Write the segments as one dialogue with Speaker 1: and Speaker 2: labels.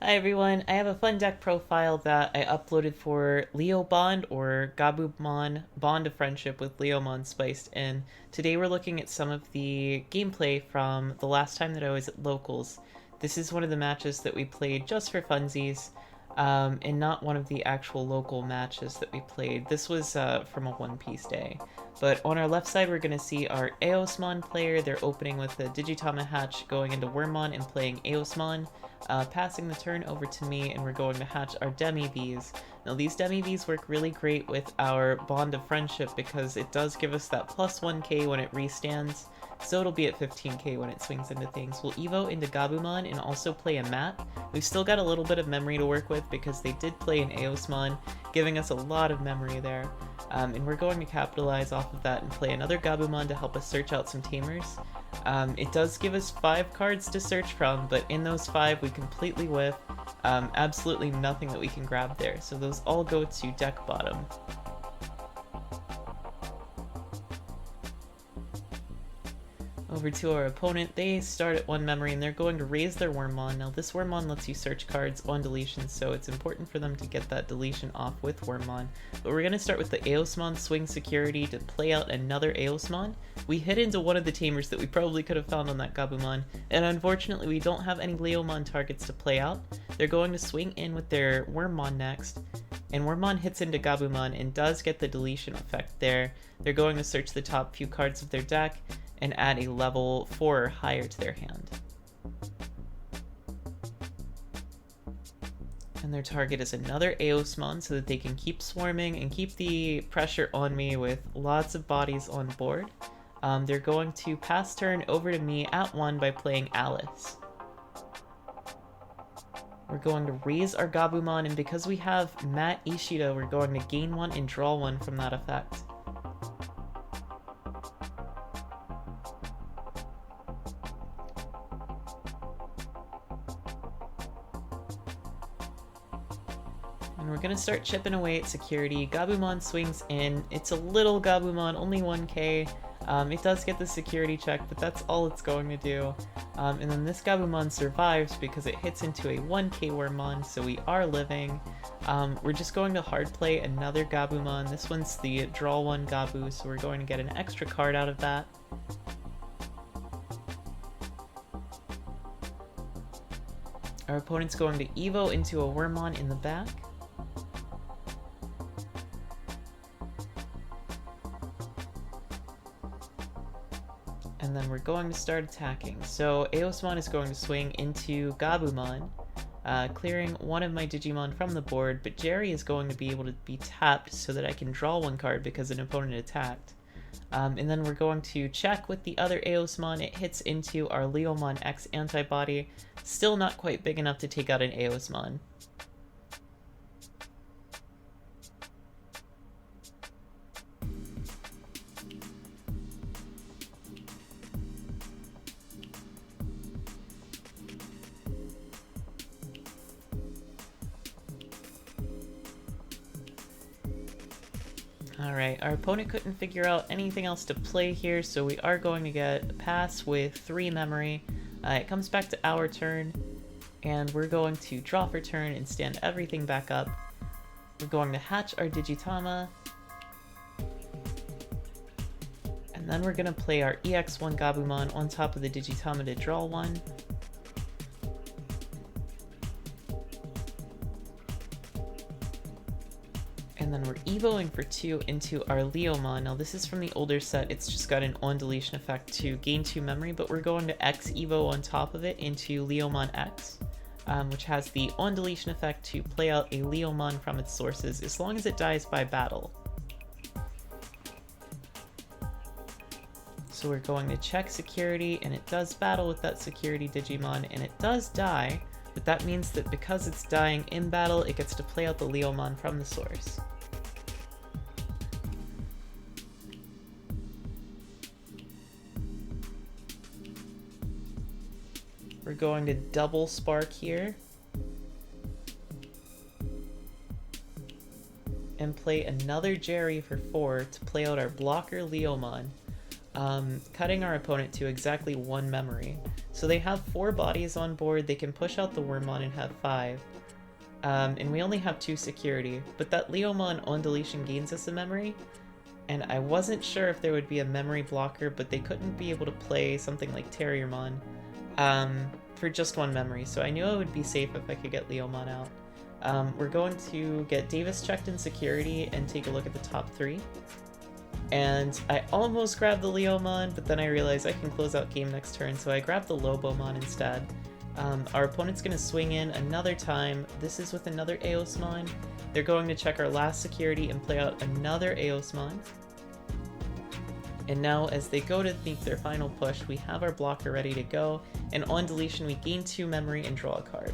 Speaker 1: Hi everyone, I have a fun deck profile that I uploaded for LeoBond or Gabumon Bond of Friendship with Leomon spiced in. Today we're looking at some of the gameplay from the last time that I was at Locals. This is one of the matches that we played just for funsies, and not one of the actual local matches that we played. This was from a One Piece day. But on our left side we're going to see our Eosmon player. They're opening with a Digitama hatch, going into Wormmon and playing Eosmon. Passing the turn over to me, and we're going to hatch our Demi-Vs. Now these Demi-Vs work really great with our Bond of Friendship because it does give us that plus 1k when it restands, so it'll be at 15k when it swings into things. We'll Evo into Gabumon and also play a Mat. We've still got a little bit of memory to work with because they did play an Eosmon, giving us a lot of memory there. And we're going to capitalize off of that and play another Gabumon to help us search out some Tamers. It does give us 5 cards to search from, but in those 5 we completely whiff. Absolutely nothing that we can grab there, so those all go to deck bottom. Over to our opponent, they start at 1 memory and they're going to raise their Wormmon. Now this Wormmon lets you search cards on deletion, so it's important for them to get that deletion off with Wormmon. But we're going to start with the Eosmon swing security to play out another Eosmon. We hit into one of the Tamers that we probably could have found on that Gabumon, and unfortunately we don't have any Leomon targets to play out. They're going to swing in with their Wormmon next, and Wormmon hits into Gabumon and does get the deletion effect there. They're going to search the top few cards of their deck and add a level 4 or higher to their hand. And their target is another Eosmon so that they can keep swarming and keep the pressure on me with lots of bodies on board. They're going to pass turn over to me at 1 by playing Alice. We're going to raise our Gabumon, and because we have Mat Ishida, we're going to gain 1 and draw 1 from that effect. And we're going to start chipping away at security. Gabumon swings in. It's a little Gabumon, only 1k. It does get the security check, but that's all it's going to do. And then this Gabumon survives because it hits into a 1k Wormmon, so we are living. We're just going to hard play another Gabumon. This one's the draw 1 Gabu, so we're going to get an extra card out of that. Our opponent's going to Evo into a Wormmon in the back. And then we're going to start attacking. So Eosmon is going to swing into Gabumon, clearing one of my Digimon from the board, but Jerry is going to be able to be tapped so that I can draw 1 card because an opponent attacked. And then we're going to check with the other Eosmon. It hits into our Leomon X antibody, still not quite big enough to take out an Eosmon. Alright, our opponent couldn't figure out anything else to play here, so we are going to get a pass with 3 memory. It comes back to our turn, and we're going to draw for turn and stand everything back up. We're going to hatch our Digitama, and then we're going to play our EX1 Gabumon on top of the Digitama to draw 1. And then we're Evoing for 2 into our Leomon. Now this is from the older set, it's just got an on deletion effect to gain 2 memory, but we're going to X Evo on top of it into Leomon X, which has the on deletion effect to play out a Leomon from its sources as long as it dies by battle. So we're going to check security, and it does battle with that security Digimon, and it does die, but that means that because it's dying in battle, it gets to play out the Leomon from the source. We're going to double spark here and play another Jerry for 4 to play out our blocker Leomon. cutting our opponent to exactly 1 memory. So they have 4 bodies on board, they can push out the Wormmon and have 5. And we only have 2 security, but that Leomon on deletion gains us a memory, and I wasn't sure if there would be a memory blocker, but they couldn't be able to play something like Terriermon for just 1 memory, so I knew I would be safe if I could get Leomon out. We're going to get Davis checked in security and take a look at the top 3. And I almost grabbed the Leomon, but then I realized I can close out game next turn, so I grabbed the LeoBomon instead. Our opponent's going to swing in another time. This is with another Eosmon. They're going to check our last security and play out another Eosmon. And now as they go to make their final push, we have our blocker ready to go, and on deletion we gain 2 memory and draw a card.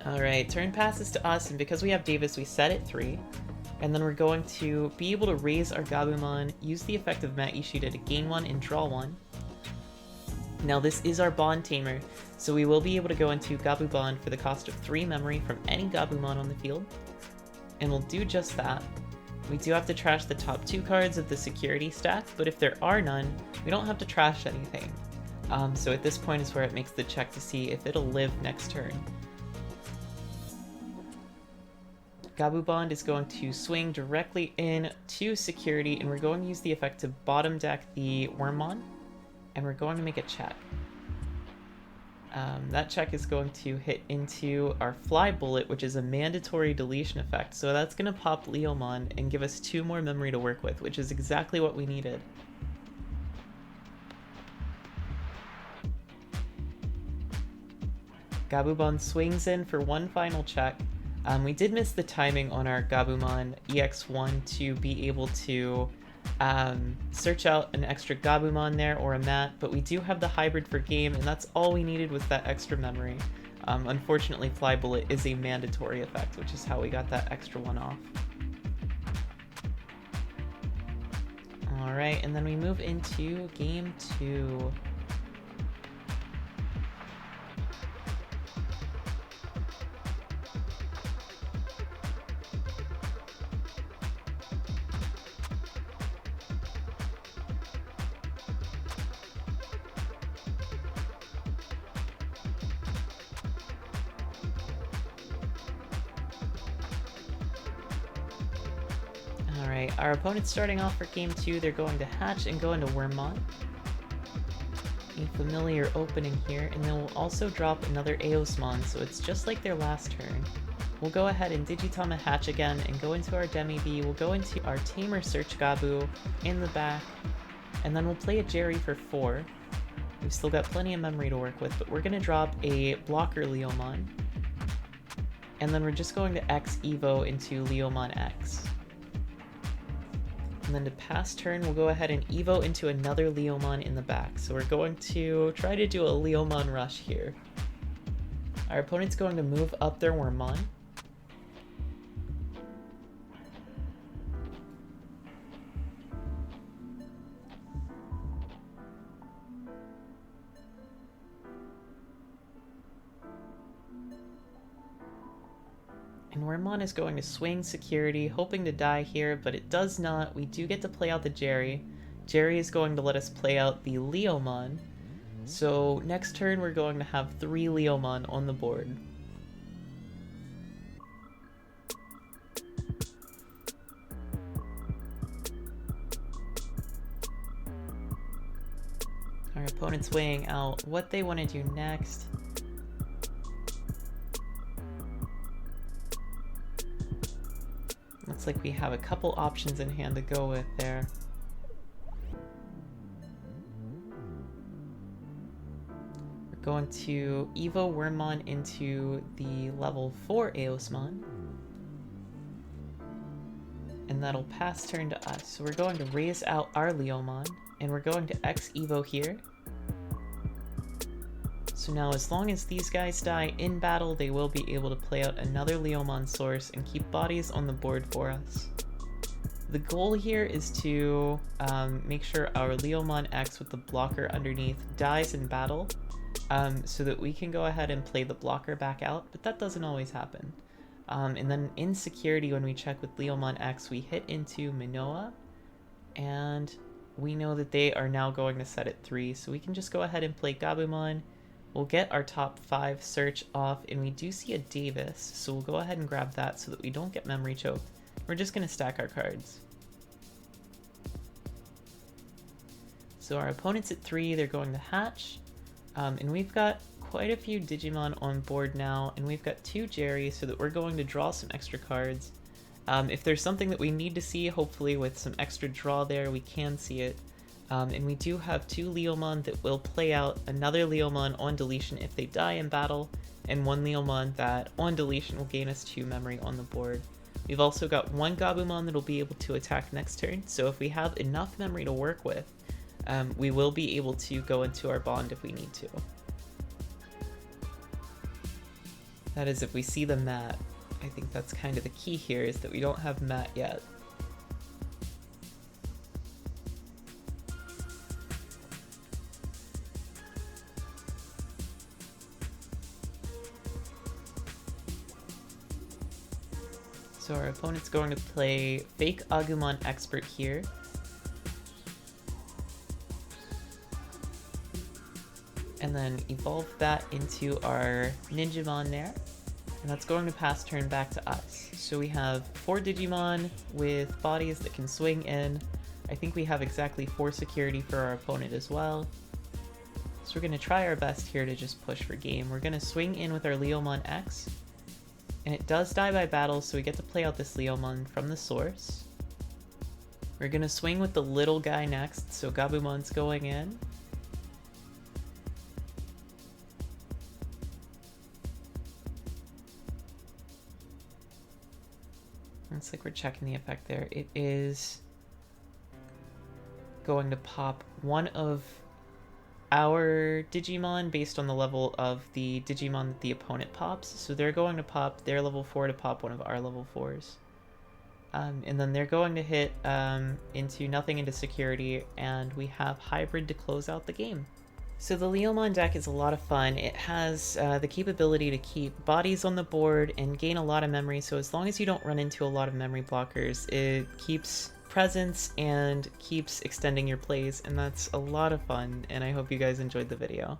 Speaker 1: Alright, turn passes to us, and because we have Davis, we set it 3. And then we're going to be able to raise our Gabumon, use the effect of Mat Ishida to gain 1 and draw 1. Now this is our Bond Tamer, so we will be able to go into Gabumon for the cost of 3 memory from any Gabumon on the field. And we'll do just that. We do have to trash the top 2 cards of the security stack, but if there are none, we don't have to trash anything. So at this point is where it makes the check to see if it'll live next turn. Gabumon is going to swing directly in to security, and we're going to use the effect to bottom deck the Wormmon, and we're going to make a check. That check is going to hit into our Fly Bullet, which is a mandatory deletion effect, so that's going to pop Leomon and give us 2 more memory to work with, which is exactly what we needed. Gabumon swings in for 1 final check. We did miss the timing on our Gabumon EX1 to be able to search out an extra Gabumon there or a Mat, but we do have the hybrid for game, and that's all we needed with that extra memory. Unfortunately, Fly Bullet is a mandatory effect, which is how we got that extra 1 off. Alright, and then we move into game 2. Alright, our opponent's starting off for game 2. They're going to hatch and go into Wormmon. A familiar opening here, and then we'll also drop another Eosmon, so it's just like their last turn. We'll go ahead and Digitama hatch again and go into our Demi-B. We'll go into our Tamer Search Gabu in the back, and then we'll play a Jerry for 4. We've still got plenty of memory to work with, but we're going to drop a blocker Leomon, and then we're just going to X Evo into Leomon X. And then to pass turn, we'll go ahead and Evo into another Leomon in the back. So we're going to try to do a Leomon rush here. Our opponent's going to move up their Wormmon. And Wormmon is going to swing security, hoping to die here, but it does not. We do get to play out the Jerry. Jerry is going to let us play out the Leomon. So next turn we're going to have 3 Leomon on the board. Our opponent's weighing out what they want to do next. Looks like we have a couple options in hand to go with there. We're going to Evo Wormmon into the level 4 Eosmon. And that'll pass turn to us. So we're going to raise out our Leomon, and we're going to X Evo here. So now as long as these guys die in battle, they will be able to play out another Leomon source and keep bodies on the board for us. The goal here is to make sure our Leomon X with the blocker underneath dies in battle, so that we can go ahead and play the blocker back out, but that doesn't always happen. And then in security, when we check with Leomon X, we hit into Minoa, and we know that they are now going to set at 3, so we can just go ahead and play Gabumon. We'll get our top 5 search off, and we do see a Davis, so we'll go ahead and grab that so that we don't get memory choked. We're just going to stack our cards. So our opponent's at 3, they're going to hatch, and we've got quite a few Digimon on board now, and we've got 2 Jerry, so that we're going to draw some extra cards. If there's something that we need to see, hopefully with some extra draw there, we can see it. And we do have 2 Leomon that will play out, another Leomon on deletion if they die in battle, and 1 Leomon that on deletion will gain us 2 memory on the board. We've also got 1 Gabumon that will be able to attack next turn, so if we have enough memory to work with, we will be able to go into our bond if we need to. That is, if we see the mat. I think that's kind of the key here, is that we don't have mat yet. So our opponent's going to play Fake Agumon Expert here. And then evolve that into our Ninjamon there. And that's going to pass turn back to us. So we have 4 Digimon with bodies that can swing in. I think we have exactly 4 security for our opponent as well. So we're going to try our best here to just push for game. We're going to swing in with our Leomon X. And it does die by battle, so we get to play out this Leomon from the source. We're going to swing with the little guy next, so Gabumon's going in. Looks like we're checking the effect there. It is going to pop one of our Digimon based on the level of the Digimon that the opponent pops. So they're going to pop their level 4 to pop one of our level 4s. And then they're going to hit into nothing into security, and we have hybrid to close out the game. So the Leomon deck is a lot of fun. It has the capability to keep bodies on the board and gain a lot of memory, so as long as you don't run into a lot of memory blockers, it keeps presence and keeps extending your plays, and that's a lot of fun, and I hope you guys enjoyed the video.